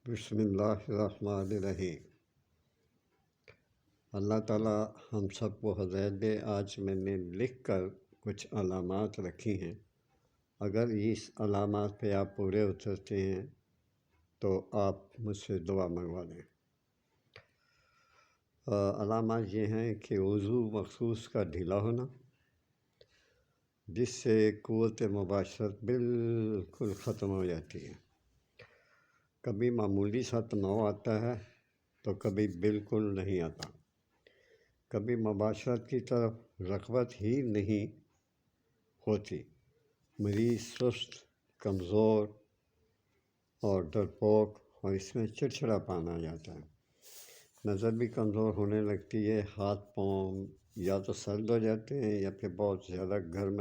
بسم اللہ الرحمن الرحیم۔ اللہ تعالیٰ ہم سب کو ہدایت دے۔ آج میں نے لکھ کر کچھ علامات رکھی ہیں، اگر اس علامات پہ آپ پورے اترتے ہیں تو آپ مجھ سے دعا منگوا لیں۔ علامات یہ ہیں کہ وضو مخصوص کا ڈھیلا ہونا، جس سے قوت مباشرت بالکل ختم ہو جاتی ہے۔ کبھی معمولی سا تناؤ آتا ہے تو کبھی بالکل نہیں آتا، کبھی مباشرت کی طرف رغبت ہی نہیں ہوتی، مریض سست، کمزور اور ڈرپوک، اور اس میں چڑچڑا پانا آ جاتا ہے۔ نظر بھی کمزور ہونے لگتی ہے، ہاتھ پاؤں یا تو سرد ہو جاتے ہیں یا پھر بہت زیادہ گرم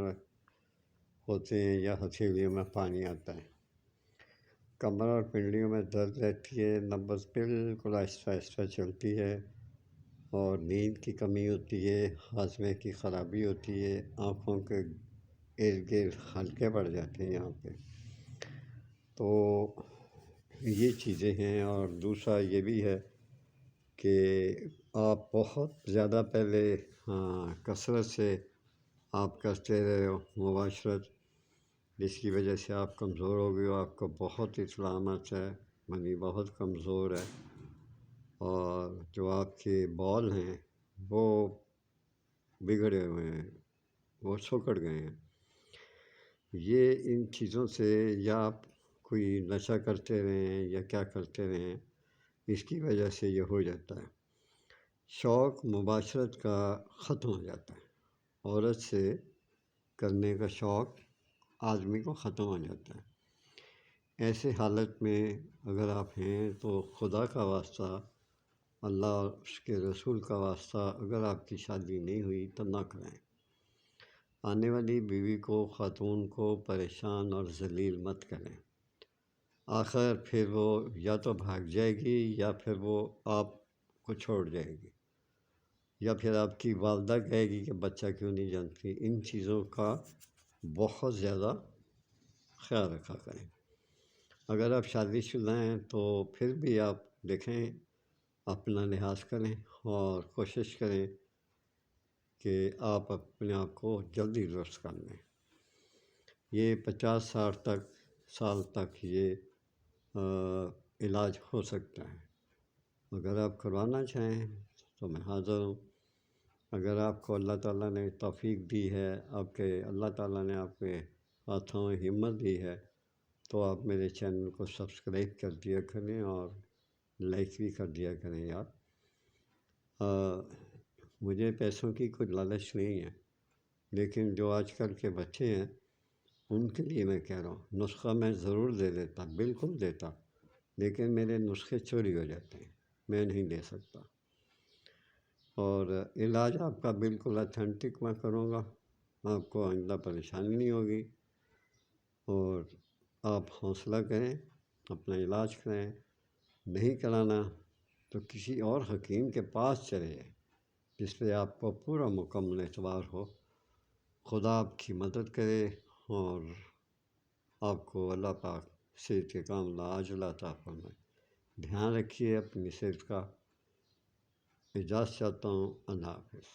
ہوتے ہیں، یا ہتھیلیوں میں پانی آتا ہے۔ کمر اور پنڈلیوں میں درد رہتی ہے، نبض بالکل آہستہ آہستہ چلتی ہے، اور نیند کی کمی ہوتی ہے، ہاضمے کی خرابی ہوتی ہے، آنکھوں کے ارد گرد حلقے پڑ جاتے ہیں یہاں پہ۔ تو یہ چیزیں ہیں، اور دوسرا یہ بھی ہے کہ آپ بہت زیادہ پہلے کثرت سے آپ کرتے رہے ہو مباشرت، جس کی وجہ سے آپ کمزور ہو گئے ہو، آپ کو بہت اطلاعات ہے، منی بہت کمزور ہے، اور جو آپ کے بال ہیں وہ بگڑے ہوئے ہیں، وہ سکڑ گئے ہیں۔ یہ ان چیزوں سے یا آپ کوئی نشہ کرتے رہیں یا کیا کرتے رہیں، اس کی وجہ سے یہ ہو جاتا ہے۔ شوق مباشرت کا ختم ہو جاتا ہے، عورت سے کرنے کا شوق آدمی کو ختم ہو جاتا ہے۔ ایسے حالت میں اگر آپ ہیں تو خدا کا واسطہ، اللہ اور اس کے رسول کا واسطہ، اگر آپ کی شادی نہیں ہوئی تو نہ کریں۔ آنے والی بیوی کو، خاتون کو پریشان اور ذلیل مت کریں، آخر پھر وہ یا تو بھاگ جائے گی یا پھر وہ آپ کو چھوڑ جائے گی، یا پھر آپ کی والدہ کہے گی کہ بچہ کیوں نہیں جانتی۔ ان چیزوں کا بہت زیادہ خیال رکھا کریں۔ اگر آپ شادی شدہ ہیں تو پھر بھی آپ دیکھیں، اپنا لحاظ کریں اور کوشش کریں کہ آپ اپنے آپ کو جلدی درست کر لیں۔ یہ 50-60 سال تک یہ علاج ہو سکتا ہے۔ اگر آپ کروانا چاہیں تو میں حاضر ہوں۔ اگر آپ کو اللہ تعالیٰ نے توفیق دی ہے، اللہ تعالیٰ نے آپ کے ہاتھوں میں ہمت دی ہے، تو آپ میرے چینل کو سبسکرائب کر دیا کریں اور لائک بھی کر دیا کریں یار۔ مجھے پیسوں کی کوئی لالچ نہیں ہے، لیکن جو آج کل کے بچے ہیں ان کے لیے میں کہہ رہا ہوں، نسخہ میں ضرور دے دیتا، بالکل دیتا، لیکن میرے نسخے چوری ہو جاتے ہیں، میں نہیں دے سکتا۔ اور علاج آپ کا بالکل اتھینٹک میں کروں گا، آپ کو آئندہ پریشانی نہیں ہوگی، اور آپ حوصلہ کریں، اپنا علاج کریں۔ نہیں کرانا تو کسی اور حکیم کے پاس چلے جائیں جس پہ آپ کو پورا مکمل اعتبار ہو۔ خدا آپ کی مدد کرے، اور آپ کو اللہ پاک صحت کاملہ عاجلہ عطا فرمائے۔ دھیان رکھیے اپنی صحت کا۔ اجازت چاہتا ہوں، اللہ حافظ۔